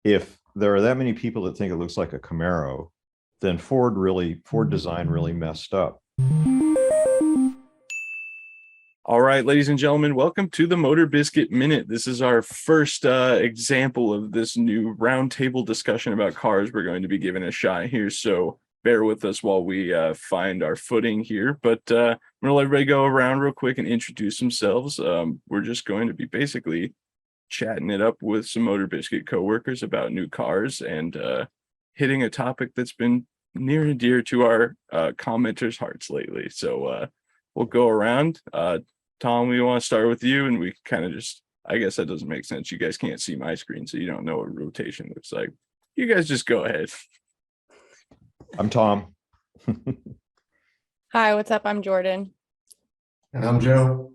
if there are that many people that think it looks like a Camaro, then Ford design really messed up. All right, ladies and gentlemen, welcome to the MotorBiscuit Minute. This is our first example of this new roundtable discussion about cars we're going to be giving a shot here. So bear with us while we find our footing here. But I'm going to let everybody go around real quick and introduce themselves. We're just going to be basically chatting it up with some MotorBiscuit coworkers about new cars and hitting a topic that's been near and dear to our commenters' hearts lately. So we'll go around. Thom, we want to start with you, and we kind of just, I guess that doesn't make sense. You guys can't see my screen, so you don't know what rotation looks like. You guys just go ahead. I'm Thom. Hi, what's up? I'm Jordan. And I'm Joe.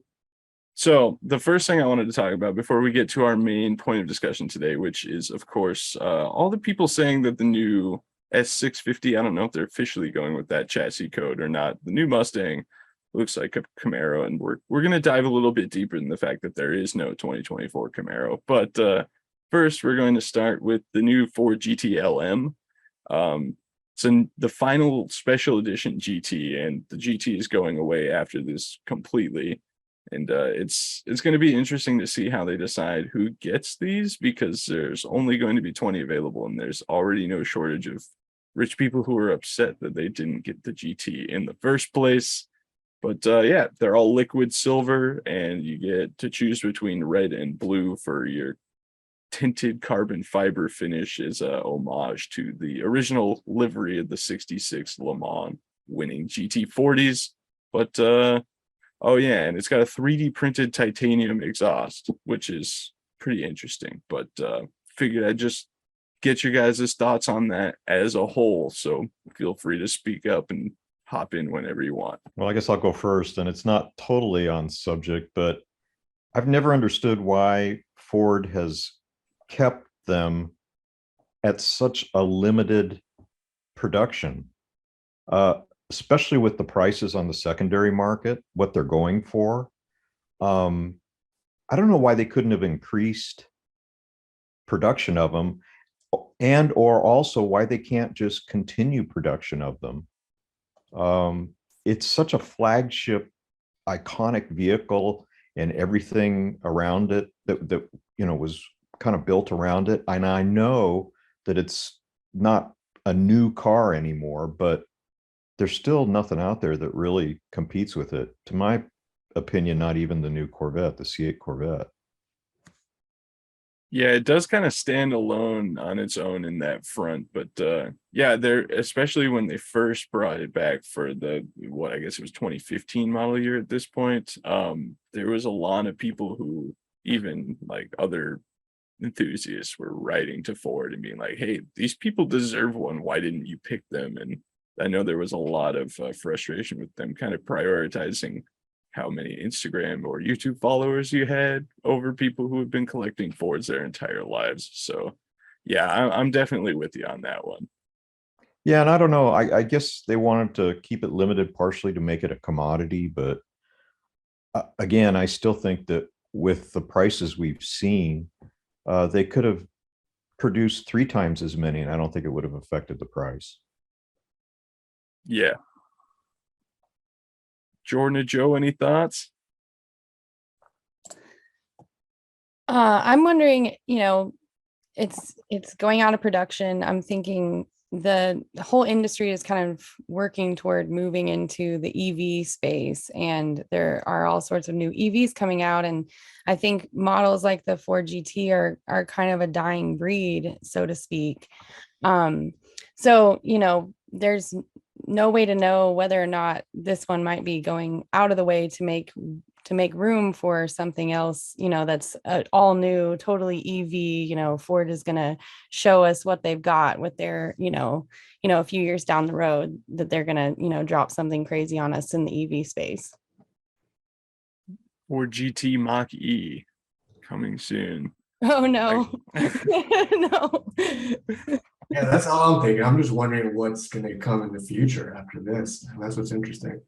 So the first thing I wanted to talk about before we get to our main point of discussion today, which is, of course, all the people saying that the new S650, I don't know if they're officially going with that chassis code or not, the new Mustang looks like a Camaro, and we're going to dive a little bit deeper in the fact that there is no 2024 Camaro. But first, we're going to start with the new Ford GT LM. So the final special edition GT, and the GT is going away after this completely. And it's going to be interesting to see how they decide who gets these, because there's only going to be 20 available, and there's already no shortage of rich people who are upset that they didn't get the GT in the first place. But yeah, they're all liquid silver, and you get to choose between red and blue for your tinted carbon fiber finish as a homage to the original livery of the 66 Le Mans winning GT40s. But oh yeah, and it's got a 3D printed titanium exhaust, which is pretty interesting. But figured I'd just get your guys' thoughts on that as a whole. So feel free to speak up and hop in whenever you want. Well, I guess I'll go first, and it's not totally on subject, but I've never understood why Ford has kept them at such a limited production, especially with the prices on the secondary market, what they're going for. I don't know why they couldn't have increased production of them, and or also why they can't just continue production of them. It's such a flagship, iconic vehicle, and everything around it that was kind of built around it. And I know that it's not a new car anymore, but there's still nothing out there that really competes with it. To my opinion, not even the new Corvette, the C8 Corvette. Yeah, it does kind of stand alone on its own in that front, but yeah, they're, especially when they first brought it back for the, what, I guess it was 2015 model year at this point. There was a lot of people who, even like other enthusiasts, were writing to Ford and being like, hey, these people deserve one, why didn't you pick them? And I know there was a lot of frustration with them kind of prioritizing how many Instagram or YouTube followers you had over people who have been collecting Fords their entire lives. So yeah, I'm definitely with you on that one. Yeah, and I don't know, I guess they wanted to keep it limited partially to make it a commodity, but again, I still think that with the prices we've seen, they could have produced 3 times as many, and I don't think it would have affected the price. Yeah. Jordan or Joe, any thoughts? I'm wondering, it's going out of production. I'm thinking the whole industry is kind of working toward moving into the EV space, and there are all sorts of new EVs coming out. And I think models like the Ford GT are kind of a dying breed, so to speak. So, there's no way to know whether or not this one might be going out of the way to make room for something else, that's all new, totally EV. Ford is going to show us what they've got with their, a few years down the road, that they're going to, drop something crazy on us in the EV space. Or GT Mach E coming soon. Oh no. No. Yeah, that's all I'm thinking. I'm just wondering what's going to come in the future after this. And that's what's interesting.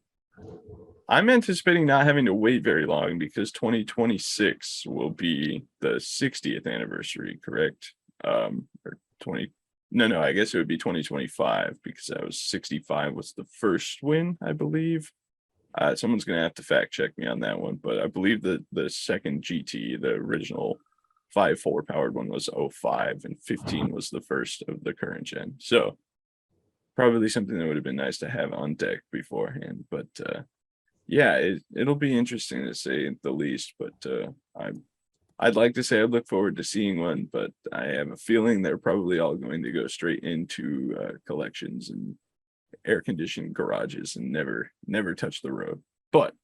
I'm anticipating not having to wait very long, because 2026 will be the 60th anniversary, correct? or 20. No, I guess it would be 2025 because that was 65 was the first win, I believe. Someone's gonna have to fact check me on that one, but I believe that the second GT, the original 5.4 powered one, was 05, and 15 was the first of the current gen. So probably something that would have been nice to have on deck beforehand. But yeah, it'll be interesting to say the least. But I'd like to say I look forward to seeing one, but I have a feeling they're probably all going to go straight into collections and air-conditioned garages and never touch the road. But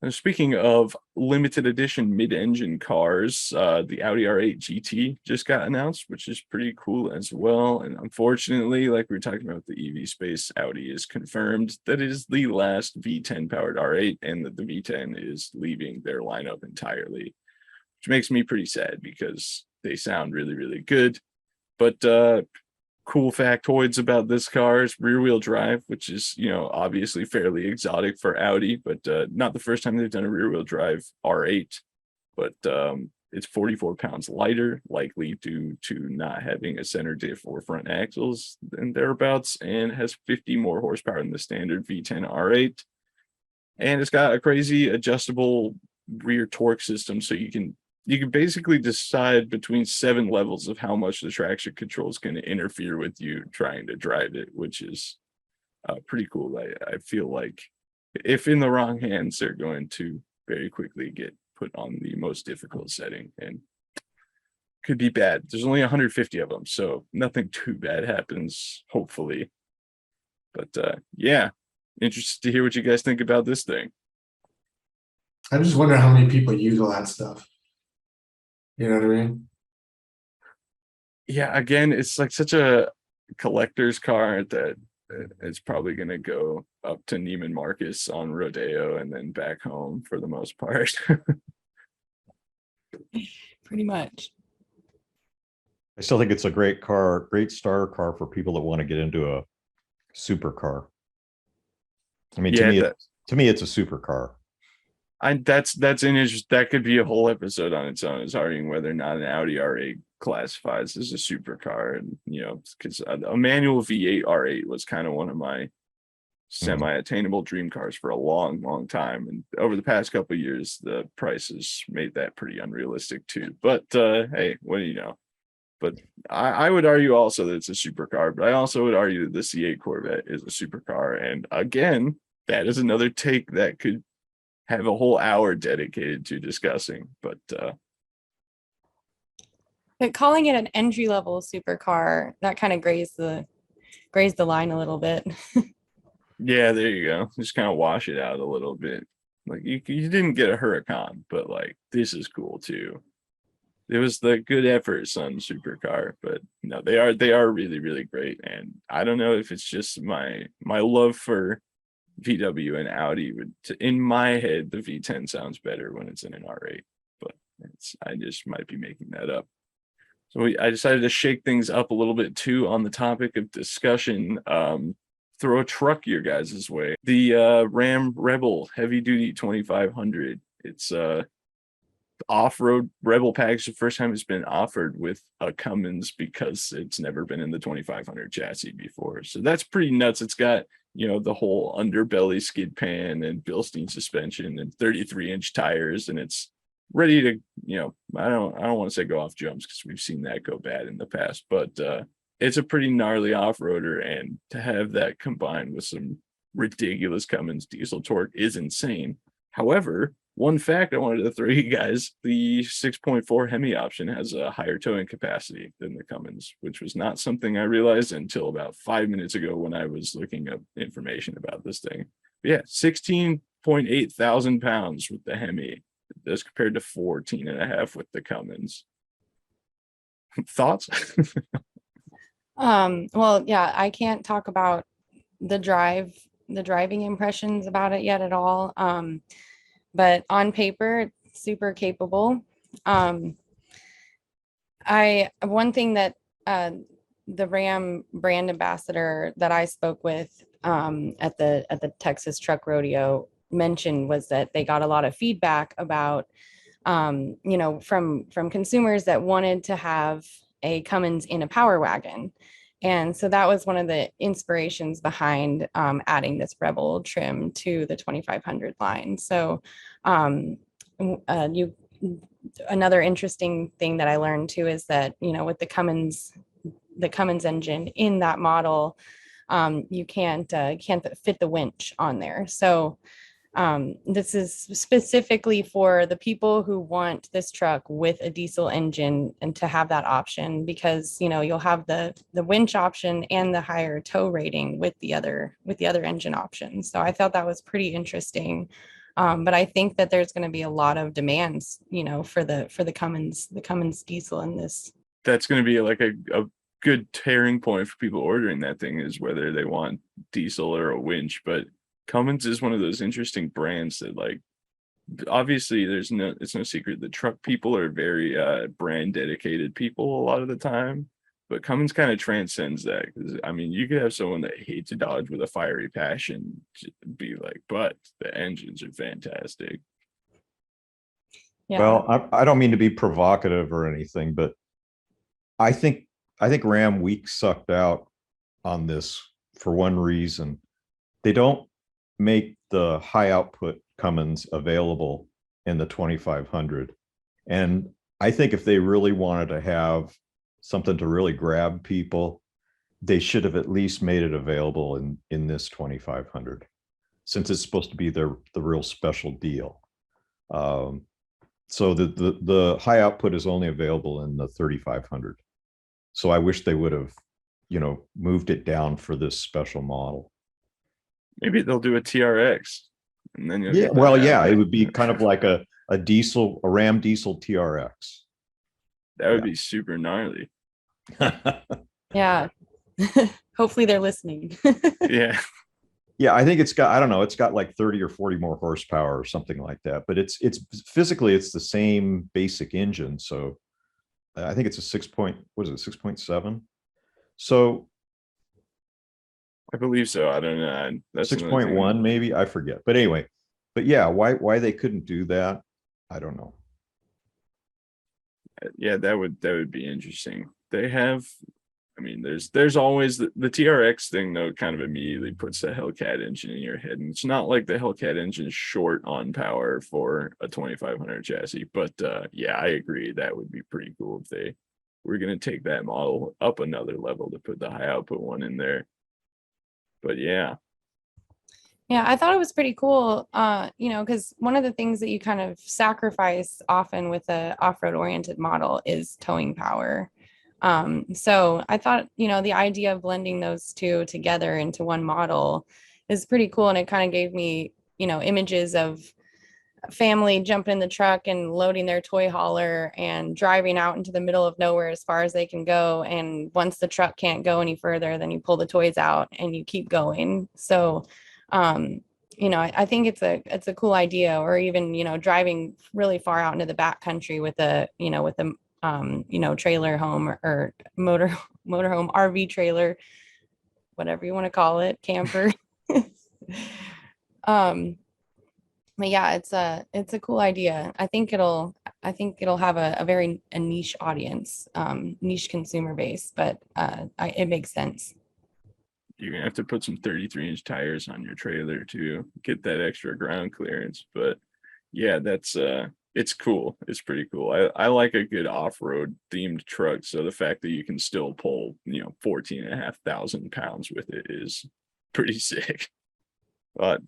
speaking of limited edition mid-engine cars, the Audi R8 GT just got announced, which is pretty cool as well. And unfortunately, like we were talking about the EV space, Audi is confirmed that it is the last V10 powered R8 and that the V10 is leaving their lineup entirely, which makes me pretty sad because they sound really, really good. But cool factoids about this car is rear wheel drive, which is, obviously fairly exotic for Audi, but not the first time they've done a rear wheel drive R8, but it's 44 pounds lighter, likely due to not having a center diff or front axles and thereabouts, and has 50 more horsepower than the standard V10 R8. And it's got a crazy adjustable rear torque system, so you can basically decide between 7 levels of how much the traction control is going to interfere with you trying to drive it, which is pretty cool. I feel like if in the wrong hands, they're going to very quickly get put on the most difficult setting and could be bad. There's only 150 of them, so nothing too bad happens, hopefully. But yeah, interested to hear what you guys think about this thing. I just wonder how many people use all that stuff. You know what I mean? Yeah, again, it's like such a collector's car that it's probably going to go up to Neiman Marcus on Rodeo and then back home for the most part. Pretty much. I still think it's a great car, great starter car for people that want to get into a supercar. I mean, Yeah, to me, it's a supercar. that's an interest. That could be a whole episode on its own, is arguing whether or not an Audi R8 classifies as a supercar. And because a manual V8 R8 was kind of one of my semi-attainable dream cars for a long time, and over the past couple of years the prices made that pretty unrealistic too. But hey, what do you know? But I would argue also that it's a supercar, but I also would argue that the C8 Corvette is a supercar. And again, that is another take that could have a whole hour dedicated to discussing. But calling it an entry-level supercar, that kind of grazed the line a little bit. yeah, there you go. Just kind of wash it out a little bit. Like you didn't get a Huracan, but like this is cool too. It was the good effort, son, supercar. But no, they are really, really great. And I don't know if it's just my love for VW and Audi, in my head, the V10 sounds better when it's in an R8, but I just might be making that up. So I decided to shake things up a little bit too on the topic of discussion. Throw a truck your guys' way. The Ram Rebel Heavy Duty 2500. It's off-road Rebel package. The first time it's been offered with a Cummins because it's never been in the 2500 chassis before. So that's pretty nuts. It's got the whole underbelly skid pan and Bilstein suspension and 33-inch tires, and it's ready to, I don't want to say go off jumps because we've seen that go bad in the past, but it's a pretty gnarly off-roader, and to have that combined with some ridiculous Cummins diesel torque is insane. However, one fact I wanted to throw you guys, the 6.4 Hemi option has a higher towing capacity than the Cummins, which was not something I realized until about 5 minutes ago when I was looking up information about this thing. But yeah, 16.8 thousand pounds with the Hemi, as compared to 14.5 with the Cummins. Thoughts? Well, yeah, I can't talk about the driving impressions about it yet at all. But on paper, it's super capable. One thing that the Ram brand ambassador that I spoke with at the Texas Truck Rodeo mentioned was that they got a lot of feedback about from consumers that wanted to have a Cummins in a Power Wagon. And so that was one of the inspirations behind adding this Rebel trim to the 2500 line. So another interesting thing that I learned too is that, you know, with the Cummins engine in that model, you can't fit the winch on there. So this is specifically for the people who want this truck with a diesel engine and to have that option, because, you know, you'll have the winch option and the higher tow rating with the other engine options. So I thought that was pretty interesting. But I think that there's going to be a lot of demands, you know, for the Cummins diesel in this. That's going to be like a good tearing point for people ordering that thing, is whether they want diesel or a winch. But Cummins is one of those interesting brands that, like, obviously it's no secret the truck people are very brand dedicated people a lot of the time, but Cummins kind of transcends that. Because I mean, you could have someone that hates Dodge with a fiery passion be like, but the engines are fantastic. Yeah. Well, I don't mean to be provocative or anything, but I think Ram weak sucked out on this for one reason. They don't make the high output Cummins available in the 2500. And I think if they really wanted to have something to really grab people, they should have at least made it available in this 2500, since it's supposed to be the real special deal. So the high output is only available in the 3500. So I wish they would have, you know, moved it down for this special model. Maybe they'll do a TRX, and then Yeah, well, yeah, it would be kind of like a Ram diesel TRX. That would be super gnarly. Yeah. Hopefully they're listening. Yeah. Yeah, I think it's got like 30 or 40 more horsepower or something like that. But it's physically it's the same basic engine. So I think it's a 6.7. So I believe so. I don't know. That's 6.1 maybe, I forget. But anyway, but yeah, why they couldn't do that, I don't know. Yeah, that would be interesting. They have, I mean, there's always the TRX thing though, kind of immediately puts the Hellcat engine in your head, and it's not like the Hellcat engine is short on power for a 2500 chassis. But yeah, I agree, that would be pretty cool if they were going to take that model up another level to put the high output one in there. But yeah. Yeah, I thought it was pretty cool, you know, because one of the things that you kind of sacrifice often with a off-road oriented model is towing power. So I thought, you know, the idea of blending those two together into one model is pretty cool. And it kind of gave me, you know, images of family jumping in the truck and loading their toy hauler and driving out into the middle of nowhere as far as they can go. And once the truck can't go any further, then you pull the toys out and you keep going. So, you know, I think it's a cool idea. Or even, you know, driving really far out into the backcountry with a, you know, you know, trailer home or motorhome, RV trailer, whatever you want to call it, camper. But yeah, it's a cool idea. I think it'll have a very niche audience, niche consumer base, but it makes sense. You're gonna have to put some 33-inch tires on your trailer to get that extra ground clearance. But yeah, that's it's cool. It's pretty cool. I like a good off-road themed truck. So the fact that you can still pull, you know, 14,500 pounds with it is pretty sick.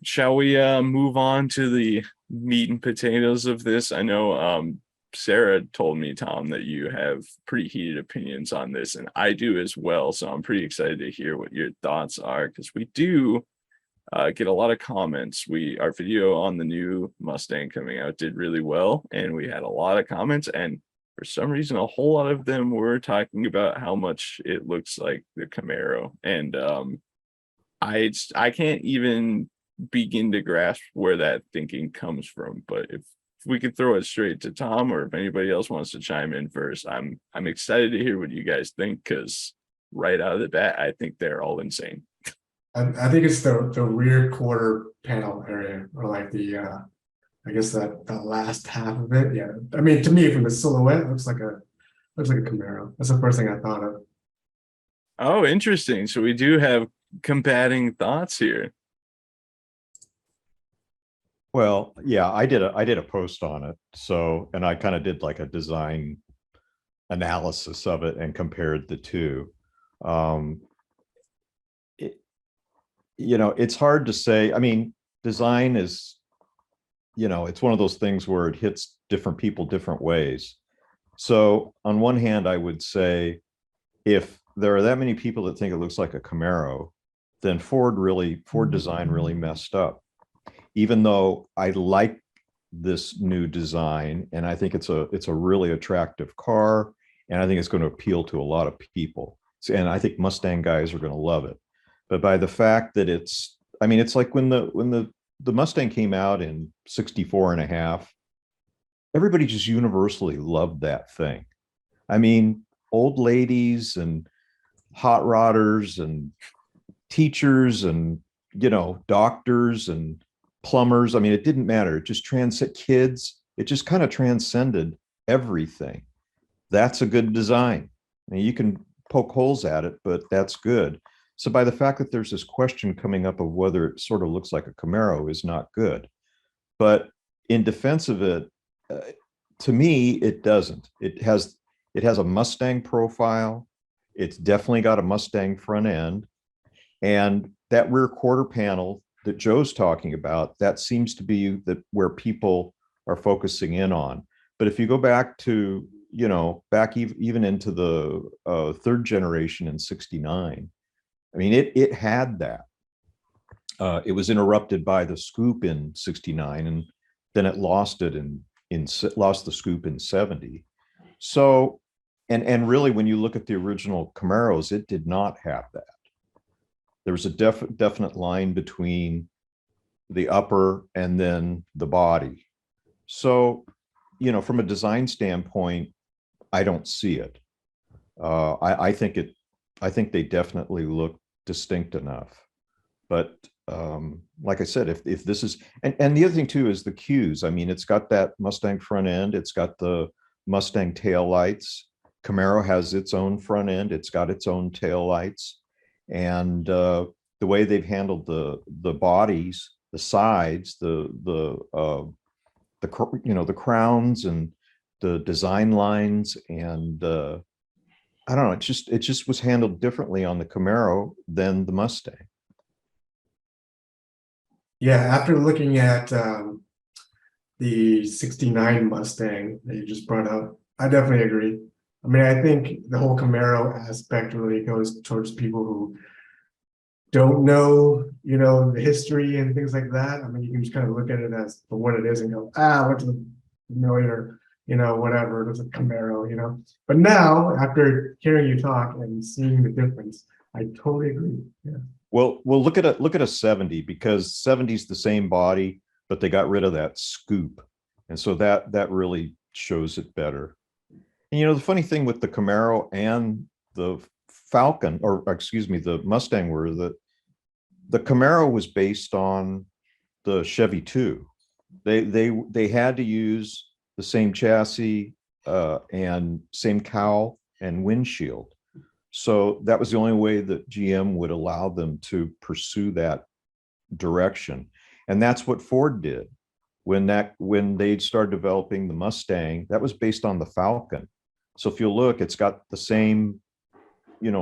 Shall we move on to the meat and potatoes of this? I know Sarah told me, Thom, that you have pretty heated opinions on this, and I do as well. So I'm pretty excited to hear what your thoughts are, because we do get a lot of comments. Our video on the new Mustang coming out did really well, and we had a lot of comments, and for some reason a whole lot of them were talking about how much it looks like the Camaro. And I can't even begin to grasp where that thinking comes from. But if we could throw it straight to Thom, or if anybody else wants to chime in first, I'm excited to hear what you guys think, because right out of the bat, I think they're all insane. I think it's the rear quarter panel area, or like the I guess that last half of it. Yeah, I mean, to me, from the silhouette, it looks like Looks like a Camaro. That's the first thing I thought of. Oh, interesting. So we do have combating thoughts here. Well, yeah, I did a post on it. So, and I kind of did like a design analysis of it and compared the two. Um, it, it's hard to say. I mean, design is, it's one of those things where it hits different people different ways. So on one hand, I would say if there are that many people that think it looks like a Camaro, then Ford design really messed up. Even though I like this new design and I think it's a really attractive car and I think it's going to appeal to a lot of people. And I think Mustang guys are going to love it. But by the fact that I mean, it's like when the Mustang came out in 64 and a half, everybody just universally loved that thing. I mean, old ladies and hot rodders and teachers and doctors and plumbers. I mean, it didn't matter. It just transcend kids. It just kind of transcended everything. That's a good design. I mean, you can poke holes at it, but that's good. So by the fact that there's this question coming up of whether it sort of looks like a Camaro is not good. But in defense of it, uh, to me, it doesn't. It has a Mustang profile. It's definitely got a Mustang front end. And that rear quarter panel that Joe's talking about, that seems to be where people are focusing in on. But if you go back to, back even into the third generation in 69, I mean, it had that. It was interrupted by the scoop in 69 and then it lost it lost the scoop in 70. So, and really when you look at the original Camaros, it did not have that. There was a definite line between the upper and then the body. So, from a design standpoint, I don't see it. I think they definitely look distinct enough. But like I said, if this is, and the other thing too is the cues. I mean, it's got that Mustang front end. It's got the Mustang tail lights. Camaro has its own front end. It's got its own tail lights. And the way they've handled the bodies, the sides, the crowns and the design lines, and I don't know, it just was handled differently on the Camaro than the Mustang. Yeah, after looking at the 69 Mustang that you just brought up, I definitely agree. I mean, I think the whole Camaro aspect really goes towards people who don't know, the history and things like that. I mean, you can just kind of look at it as for what it is and go, I went to the familiar, whatever, it was a Camaro. But now, after hearing you talk and seeing the difference, I totally agree. Yeah. Well, look at a 70, because 70 is the same body, but they got rid of that scoop. And so that really shows it better. And the funny thing with the Camaro and the Falcon, or excuse me, the Mustang, were that the Camaro was based on the Chevy 2. They had to use the same chassis and same cowl and windshield. So that was the only way that GM would allow them to pursue that direction. And that's what Ford did when they started developing the Mustang. That was based on the Falcon. So if you look, it's got the same,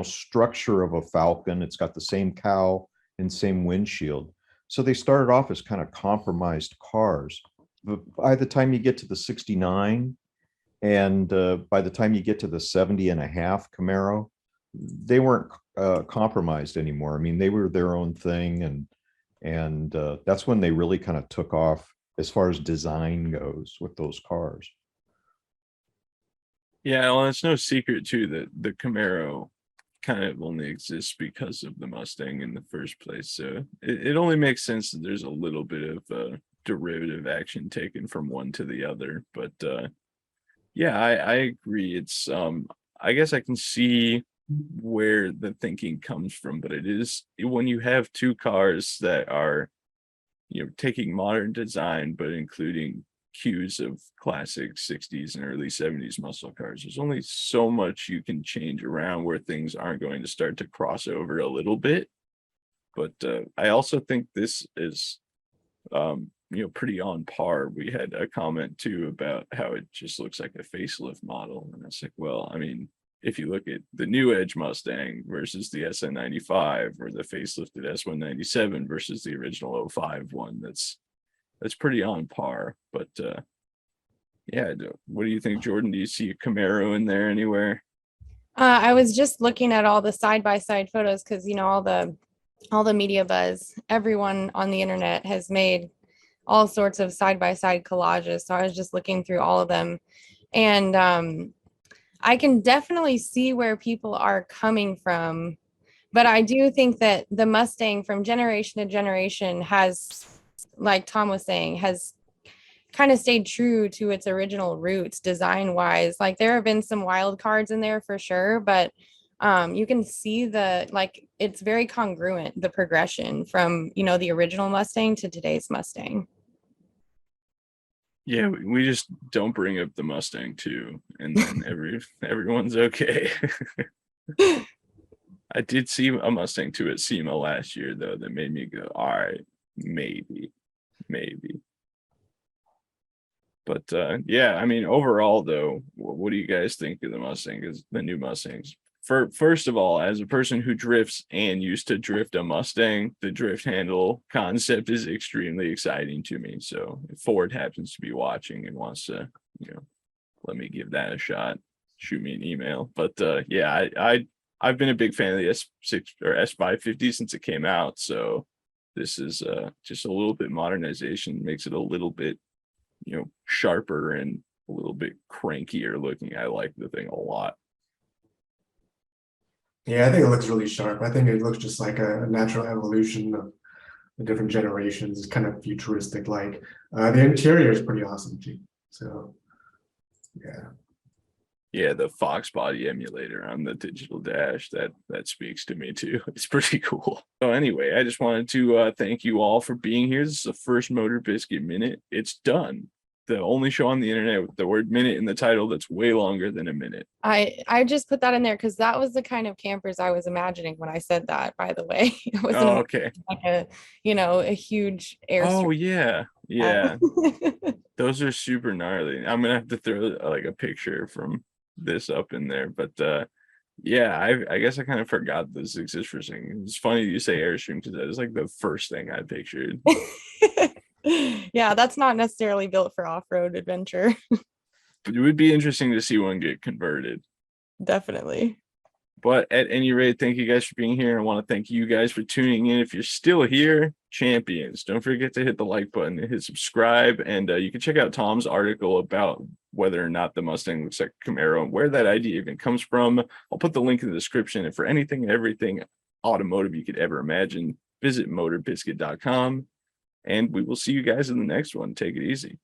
structure of a Falcon. It's got the same cowl and same windshield. So they started off as kind of compromised cars. But by the time you get to the 69 and by the time you get to the 70 and a half Camaro, they weren't compromised anymore. I mean, they were their own thing. And that's when they really kind of took off as far as design goes with those cars. Yeah, well, it's no secret too that the Camaro kind of only exists because of the Mustang in the first place. So it only makes sense that there's a little bit of derivative action taken from one to the other. But yeah, I agree. It's I guess I can see where the thinking comes from, but it is when you have two cars that are taking modern design but including cues of classic 60s and early 70s muscle cars. There's only so much you can change around where things aren't going to start to cross over a little bit. But I also think this is pretty on par. We had a comment too about how it just looks like a facelift model, and it's like, well, I mean, if you look at the new Edge Mustang versus the SN95 or the facelifted S197 versus the original 05 one, that's pretty on par. But yeah, what do you think, Jordan? Do you see a Camaro in there anywhere? I was just looking at all the side-by-side photos because, all the media buzz, everyone on the internet has made all sorts of side-by-side collages. So I was just looking through all of them. And I can definitely see where people are coming from. But I do think that the Mustang from generation to generation has, like Thom was saying, has kind of stayed true to its original roots design wise. Like there have been some wild cards in there for sure, but you can see it's very congruent, the progression from, the original Mustang to today's Mustang. Yeah, we just don't bring up the Mustang too, and then everyone's okay. I did see a Mustang 2 at SEMA last year though that made me go, all right, maybe. But yeah, I mean, overall though, what do you guys think of the Mustang? Is the new Mustangs? First of all, as a person who drifts and used to drift a Mustang, the drift handle concept is extremely exciting to me. So if Ford happens to be watching and wants to, let me give that a shot, shoot me an email. But yeah, I've been a big fan of the S6 or S550 since it came out. So this is just a little bit modernization, makes it a little bit, sharper and a little bit crankier looking. I like the thing a lot. Yeah, I think it looks really sharp. I think it looks just like a natural evolution of the different generations. It's kind of futuristic like. The interior is pretty awesome too. So yeah, the Fox body emulator on the digital dash, that speaks to me too. It's pretty cool. So anyway, I just wanted to thank you all for being here. This is the first MotorBiscuit Minute. It's done. The only show on the internet with the word minute in the title that's way longer than a minute. I just put that in there because that was the kind of campers I was imagining when I said that, by the way. It wasn't Okay. like a huge airstrip. Oh yeah. Those are super gnarly. I'm gonna have to throw like a picture from this up in there. But yeah, I guess I kind of forgot this exists for a second. It's funny you say airstream because that is like the first thing I pictured. Yeah, that's not necessarily built for off-road adventure. It would be interesting to see one get converted. Definitely. But at any rate, thank you guys for being here. I want to thank you guys for tuning in. If you're still here, champions, don't forget to hit the like button and hit subscribe. And you can check out Thom's article about whether or not the Mustang looks like Camaro and where that idea even comes from. I'll put the link in the description. And for anything and everything automotive you could ever imagine, visit motorbiscuit.com. And we will see you guys in the next one. Take it easy.